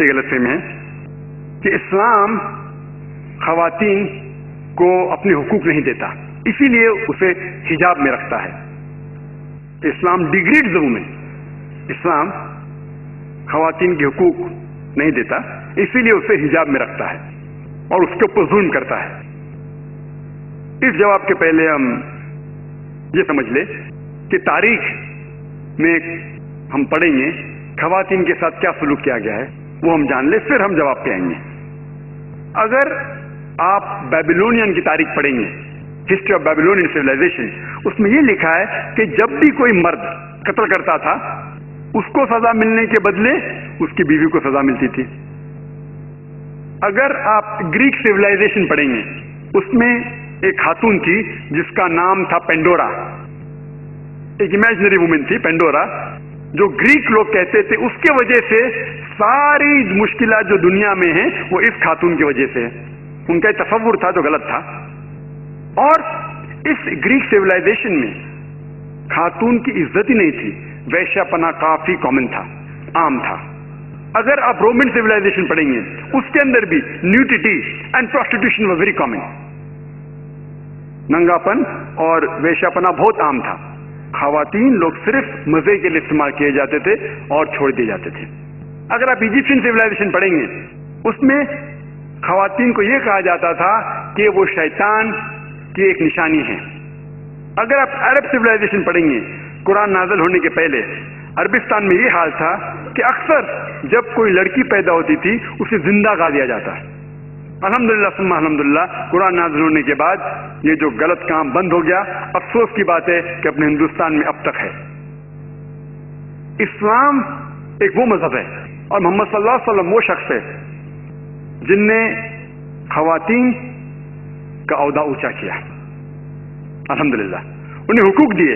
چھوٹی غلط فہمی ہے کہ اسلام خواتین کو اپنے حقوق نہیں دیتا، اسی لیے اسے حجاب میں رکھتا ہے. اسلام ڈیگریڈ دا وومن. اسلام خواتین کے حقوق نہیں دیتا، اسی لیے اسے حجاب میں رکھتا ہے اور اس کے اوپر ظلم کرتا ہے. اس جواب کے پہلے ہم یہ سمجھ لیں کہ تاریخ میں ہم پڑھیں گے خواتین کے ساتھ کیا سلوک کیا گیا ہے، وہ ہم جان لیں، پھر ہم جواب پہ آئیں گے. اگر آپ بیبیلونین کی تاریخ پڑھیں گے، ہسٹری آف بیبیلونین سویلائزیشن، اس میں یہ لکھا ہے کہ جب بھی کوئی مرد قتل کرتا تھا اس کو سزا ملنے کے بدلے اس کی بیوی کو سزا ملتی تھی. اگر آپ گریک سویلائزیشن پڑھیں گے، اس میں ایک خاتون تھی جس کا نام تھا پینڈورا. ایک امیجنری وومن تھی پینڈورا، جو گریک لوگ کہتے تھے اس کے وجہ سے ساری مشکلات جو دنیا میں ہیں وہ اس خاتون کی وجہ سے ہے. ان کا ایک تصور تھا جو غلط تھا. اور اس گریک سویلائزیشن میں خاتون کی عزت ہی نہیں تھی، ویشیا پنا کافی کامن تھا، عام تھا. اگر آپ رومن سویلائزیشن پڑھیں گے اس کے اندر بھی nudity and prostitution was very common. ننگاپن اور ویشیا پنا بہت عام تھا. خواتین لوگ صرف مزے کے لیے استعمال کیے جاتے تھے اور چھوڑ دیے جاتے تھے. اگر آپ ایجپشین سویلائزیشن پڑھیں گے اس میں خواتین کو یہ کہا جاتا تھا کہ وہ شیطان کی ایک نشانی ہے. اگر آپ عرب سویلائزیشن پڑھیں گے، قرآن نازل ہونے کے پہلے عربستان میں یہ حال تھا کہ اکثر جب کوئی لڑکی پیدا ہوتی تھی اسے زندہ گا دیا جاتا. الحمدللہ ثم الحمدللہ قرآن نازل ہونے کے بعد یہ جو غلط کام بند ہو گیا. افسوس کی بات ہے کہ اپنے ہندوستان میں اب تک ہے. اسلام ایک وہ مذہب ہے اور محمد صلی اللہ علیہ وسلم وہ شخص ہے جن نے خواتین کا عہدہ اونچا کیا. الحمدللہ انہیں حقوق دیے،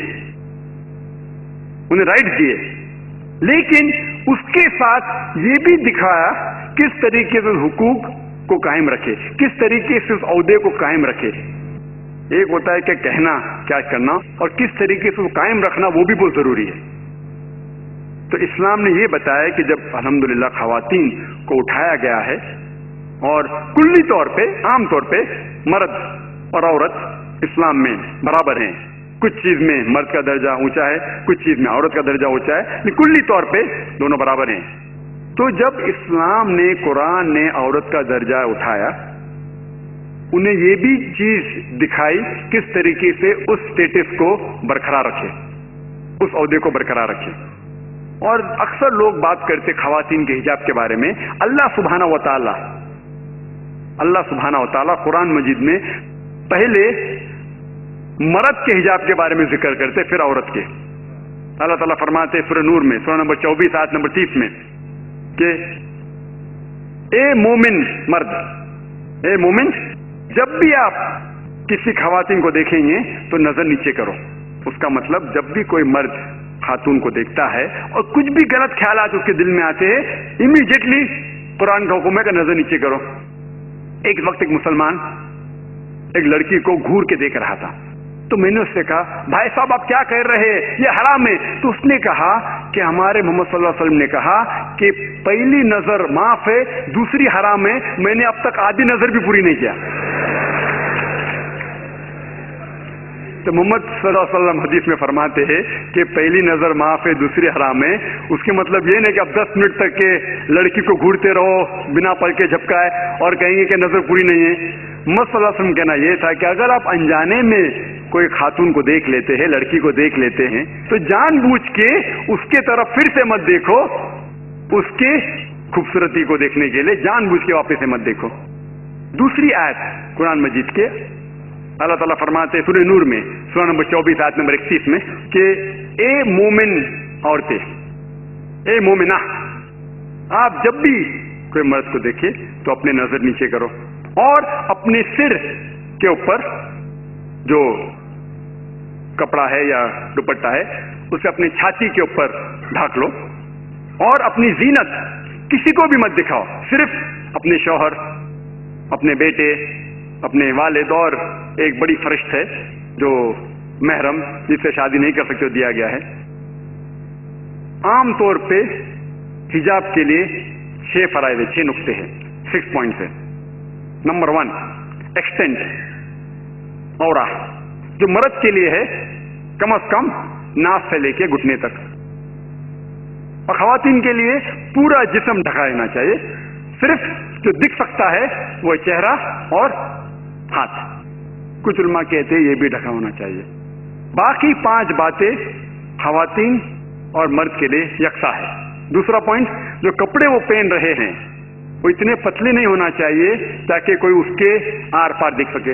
انہیں رائٹ دیے، لیکن اس کے ساتھ یہ بھی دکھایا کس طریقے سے حقوق کو قائم رکھے، کس طریقے سے اس عہدے کو قائم رکھے. ایک ہوتا ہے کہ کہنا کیا کرنا اور کس طریقے سے وہ قائم رکھنا وہ بھی بہت ضروری ہے. تو اسلام نے یہ بتایا کہ جب الحمدللہ خواتین کو اٹھایا گیا ہے اور کلی طور پہ عام طور پہ مرد اور عورت اسلام میں برابر ہیں. کچھ چیز میں مرد کا درجہ اونچا ہے، کچھ چیز میں عورت کا درجہ اونچا ہے، لیکن کلی طور پہ دونوں برابر ہیں. تو جب اسلام نے، قرآن نے عورت کا درجہ اٹھایا، انہیں یہ بھی چیز دکھائی کس طریقے سے اس سٹیٹس کو برقرار رکھے، اس عہدے کو برقرار رکھے. اور اکثر لوگ بات کرتے خواتین کے حجاب کے بارے میں. اللہ سبحانہ و تعالی قرآن مجید میں پہلے مرد کے حجاب کے بارے میں ذکر کرتے، پھر عورت کے. اللہ تعالیٰ فرماتے سورہ نور میں، سورہ نمبر 24 آیت نمبر 30 میں کہ اے مومن مرد، اے مومن، جب بھی آپ کسی خواتین کو دیکھیں گے تو نظر نیچے کرو. اس کا مطلب جب بھی کوئی مرد خاتون کو دیکھتا ہے اور کچھ بھی غلط خیالات اس کے دل میں آتے ہیں، امیڈیٹلی قرآن کا حکم ہے کہ نظر نیچے کرو. ایک وقت ایک مسلمان ایک لڑکی کو گھور کے دیکھ رہا تھا، تو میں نے اس سے کہا بھائی صاحب آپ کیا کہہ رہے ہیں، یہ حرام ہے. تو اس نے کہا کہ ہمارے محمد صلی اللہ علیہ وسلم نے کہا کہ پہلی نظر معاف ہے، دوسری حرام ہے. میں نے اب تک آدھی نظر بھی پوری نہیں کیا. تو محمد صلی اللہ علیہ وسلم حدیث میں فرماتے ہیں کہ پہلی نظر معاف ہے، دوسری حرام ہے. اس کے مطلب یہ نہیں کہ اب 10 منٹ تک کے لڑکی کو گھورتے رہو بنا پڑھ کے جھپکائے اور کہیں گے کہ نظر پوری نہیں ہے. محمد صلی اللہ علیہ وسلم کہنا یہ تھا کہ اگر آپ انجانے میں کوئی خاتون کو دیکھ لیتے ہیں، لڑکی کو دیکھ لیتے ہیں، تو جان بوجھ کے اس کے طرف پھر سے مت دیکھو. اس کے خوبصورتی کو دیکھنے کے لیے جان بوجھ کے واپس سے مت دیکھو. دوسری آیت قرآن مجید کے اللہ تعالیٰ فرماتے سورہ نور میں، سورہ نمبر 24 آیت نمبر 31 میں کہ اے مومن عورتیں، اے مومنہ، آپ جب بھی کوئی مرد کو دیکھے تو اپنے نظر نیچے کرو اور اپنے سر کے اوپر جو کپڑا ہے یا دوپٹہ ہے اسے اپنی چھاتی کے اوپر ڈھانک لو اور اپنی زینت کسی کو بھی مت دکھاؤ، صرف اپنے شوہر، اپنے بیٹے، اپنے والد اور ایک بڑی فرشت ہے جو محرم جس سے شادی نہیں کر سکتے دیا گیا ہے. عام طور پہ حجاب کے لیے 6 फराइज है, 6 नुक्ते हैं, 6 पॉइंट्स है। नंबर 1, एक्सटेंट औरा, जो मर्द के लिए है कम से कम नाक से लेके घुटने तक, और खवातीन के लिए पूरा जिस्म ढका रहना चाहिए। सिर्फ जो दिख सकता है वो चेहरा और हाथ। कुछ उलमा कहते हैं ये भी ढका होना चाहिए। बाकी 5 बातें खवातीन और मर्द के लिए यकसा है। दूसरा पॉइंट, जो कपड़े वो पहन रहे हैं वो इतने पतले नहीं होना चाहिए ताकि कोई उसके आर पार दिख सके।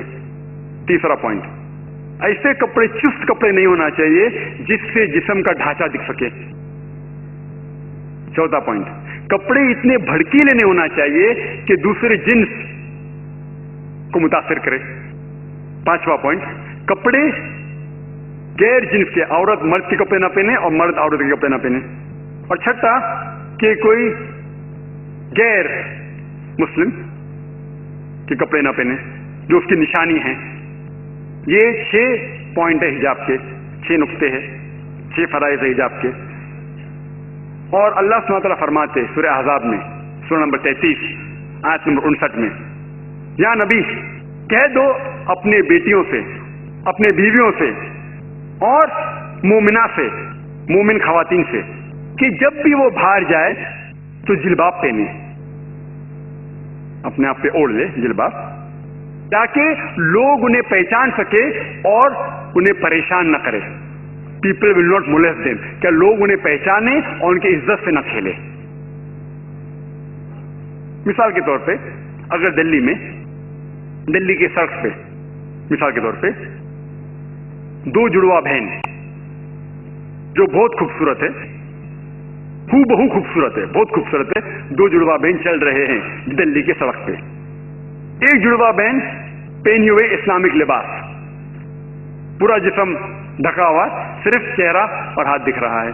तीसरा पॉइंट, ऐसे कपड़े, चुस्त कपड़े नहीं होना चाहिए जिससे जिस्म का ढांचा दिख सके। चौथा पॉइंट, कपड़े इतने भड़कीले नहीं होना चाहिए कि दूसरे जिन्स को मुतासिर करे। पांचवा पॉइंट, कपड़े गैर जिन्स के, औरत मर्द के कपड़े ना पहने और मर्द औरत के कपड़े ना पहने। और छठा, कि कोई गैर मुस्लिम के कपड़े ना पहने जो उसकी निशानी है। ये 6 पॉइंट है हिजाब के, 6 नुक्ते हैं, 6 फराइज है हिजाब के। और अल्लाह सुब्हानहू व तआला फरमाते सूरह अहज़ाब में, सूरह नंबर 33 आयत नंबर 59 में, या नबी कह दो अपने बेटियों से, अपने बीवियों से और मोमिना से, मोमिन खवातीन से, कि जब भी वो बाहर जाए तो जिलबाब पहने, अपने आप पे ओढ़ ले जिलबाब, ताकि लोग उन्हें पहचान सके और उन्हें परेशान न करे। People will not molest them, क्या लोग उन्हें पहचाने और उनकी इज्जत से न खेले। मिसाल के तौर पे अगर दिल्ली के सड़क पे मिसाल के तौर पे 2 जुड़वा बहन जो बहुत खूबसूरत है, हूबहू खूबसूरत है, बहुत खूबसूरत है, 2 जुड़वा बहन चल रहे हैं दिल्ली के सड़क पे। एक जुड़वा बहन पहने हुए इस्लामिक लिबास, पूरा जिस्म ढका हुआ, सिर्फ चेहरा और हाथ दिख रहा है,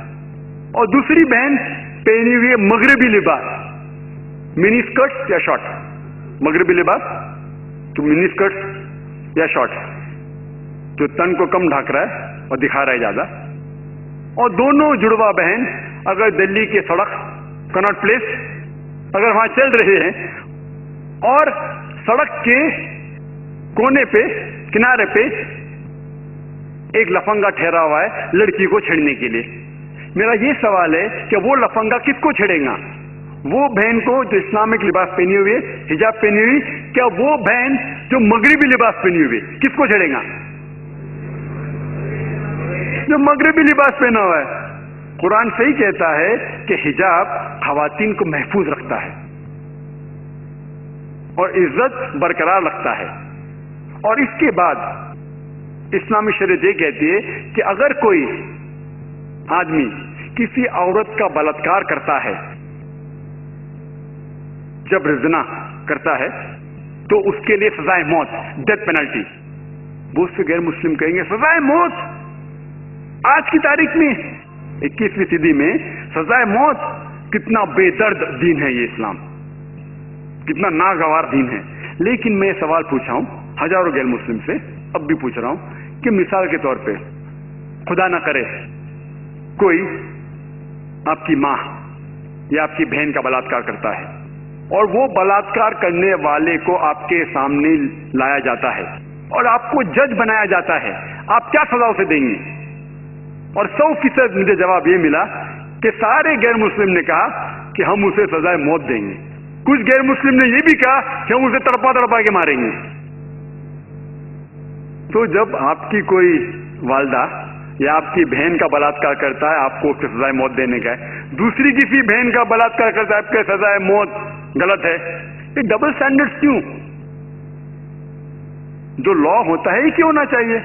और दूसरी बहन पहनी हुई मगरबी लिबास, मिनी स्कर्ट या शॉर्ट, मगरबी लिबास तो मिनी स्कर्ट या शॉर्ट, जो तन को कम ढक रहा है और दिखा रहा है ज्यादा। और दोनों जुड़वा बहन अगर दिल्ली के सड़क कनॉट प्लेस अगर वहां चल रहे हैं और सड़क के कोने पे, किनारे पे एक लफंगा ठहरा हुआ है लड़की को छेड़ने के लिए, मेरा ये सवाल है कि वो लफंगा किसको छेड़ेगा? वो बहन को जो इस्लामिक लिबास पहनी हुई है, हिजाब पहनी हुई, क्या वो बहन जो मगरिबी लिबास पहनी हुई किसको छेड़ेगा? जो मगरिबी लिबास पहना हुआ है। कुरान सही कहता है कि हिजाब खवातीन को महफूज रखता है और इज्जत बरकरार रखता है। और इसके बाद इस्लामी शरीयत ये कहती है कि अगर कोई आदमी किसी औरत का बलात्कार करता है, जब जिना करता है, तो उसके लिए सजाए मौत, डेथ पेनल्टी। बहुत से गैर मुस्लिम कहेंगे सजाए मौत, आज की तारीख में 21वीं सदी में सजाए मौत, कितना बेदर्द दीन है ये इस्लाम, कितना नागवार दीन है। लेकिन मैं सवाल पूछा हूं हजारों गैर मुस्लिम से, अब भी पूछ रहा हूं कि मिसाल के तौर पे खुदा ना करे कोई आपकी मां या आपकी बहन का बलात्कार करता है और वो बलात्कार करने वाले को आपके सामने लाया जाता है और आपको जज बनाया जाता है, आप क्या सजा उसे देंगे? और 100% मुझे जवाब ये मिला कि सारे गैर मुस्लिम ने कहा कि हम उसे सजाए मौत देंगे। कुछ गैर मुस्लिम ने ये भी कहा कि हम उसे तड़पा तड़पा के मारेंगे। तो जब आपकी कोई वालदा या आपकी बहन का बलात्कार करता है, आपको उसकी सजाए मौत देने का है, दूसरी किसी बहन का बलात्कार करता है, आपके सजाए मौत गलत है। ये डबल स्टैंडर्ड्स क्यों? जो लॉ होता है ये क्यों होना चाहिए?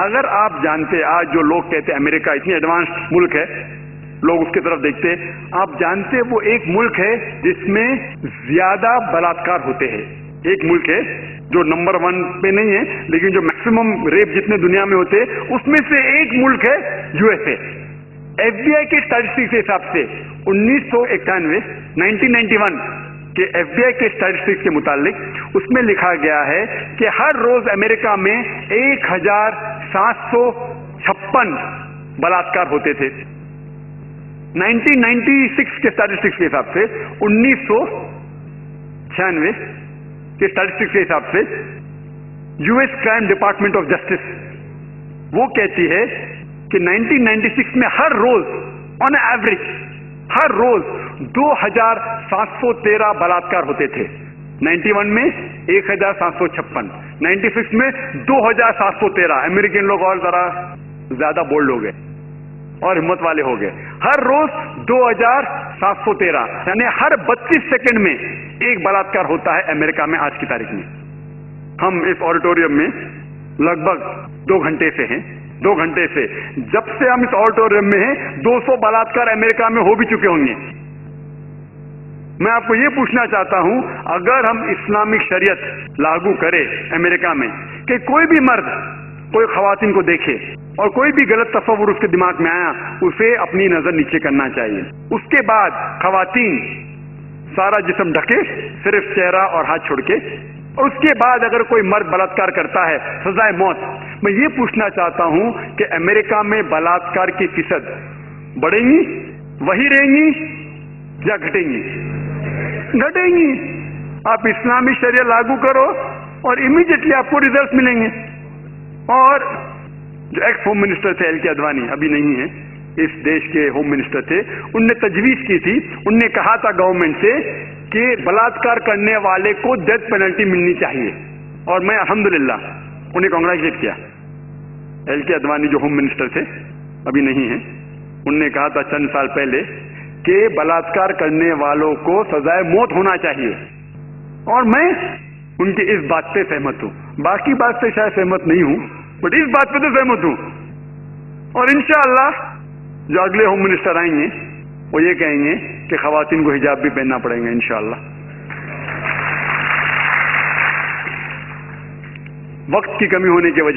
अगर आप जानते, आज जो लोग कहते हैं अमेरिका इतनी एडवांस मुल्क है, लोग उसकी तरफ देखते हैं, आप जानते वो एक मुल्क है जिसमें ज्यादा बलात्कार होते हैं। एक मुल्क है जो नंबर 1 पे नहीं है, लेकिन जो मैक्सिमम रेप जितने दुनिया में होते हैं उसमें से एक मुल्क है यूएसए। एफबीआई के स्टैटिस्टिक्स के हिसाब से 1991 के एफबीआई के स्टैटिस्टिक्स के मुतालिक उसमें लिखा गया है कि हर रोज अमेरिका में 1756 बलात्कार होते थे। 1996 के स्टैटिस्टिक्स के हिसाब से, 1996 के स्टैटिस्टिक्स के हिसाब से US crime department of justice वो कहती है कि 1996 में हर रोज ऑन एवरेज हर रोज 2713 बलात्कार होते थे। 91 में 1756, 96 में 2713। अमेरिकन लोग और जरा ज्यादा बोल्ड हो गए और हिम्मत वाले हो गए। हर रोज 2713, यानी हर 32 सेकंड में एक बलात्कार होता है अमेरिका में आज की तारीख में। हम इस ऑडिटोरियम में लगभग 2 घंटे से हैं। 2 घंटे से, जब से हम इस ऑडिटोरियम में हैं, 200 बलात्कार अमेरिका में हो भी चुके होंगे। मैं आपको ये पूछना चाहता हूं, अगर हम इस्लामिक शरीयत लागू करें अमेरिका में कि कोई भी मर्द कोई खवातीन को देखे और कोई भी गलत तस्वुर उसके दिमाग में आया, उसे अपनी नजर नीचे करना चाहिए। उसके बाद खवातीन सारा जिस्म ढके, सिर्फ चेहरा और हाथ छोड़ के, और उसके बाद अगर कोई मर्द बलात्कार करता है, सजाए मौत। मैं ये पूछना चाहता हूं कि अमेरिका में बलात्कार की फीसद बढ़ेंगी, वही रहेंगी या घटेंगी? घटेंगी। आप इस्लामी शरिया लागू करो और इमीडिएटली आपको रिजल्ट मिलेंगे। और जो एक्स होम मिनिस्टर थे एल के अडवाणी, अभी नहीं है, इस देश के होम मिनिस्टर थे, उनने तजवीज की थी, उनने कहा था गवर्नमेंट से कि बलात्कार करने वाले को डेथ पेनल्टी मिलनी चाहिए। और मैं अल्हम्दुलिल्लाह उन्हें कांग्रेचुलेट किया। एल के अडवाणी जो होम मिनिस्टर थे, अभी नहीं है, उनने कहा था चंद साल पहले कि बलात्कार करने वालों को सजाए मौत होना चाहिए। और मैं उनकी इस बात पे सहमत हूं। बाकी बात से शायद सहमत नहीं हूं, बट इस बात पे तो सहमत हूं। और इंशाअल्लाह जो अगले होम मिनिस्टर आएंगे वो ये कहेंगे कि खवातीन को हिजाब भी पहनना पड़ेगा इंशाअल्लाह। वक्त की कमी होने की वजह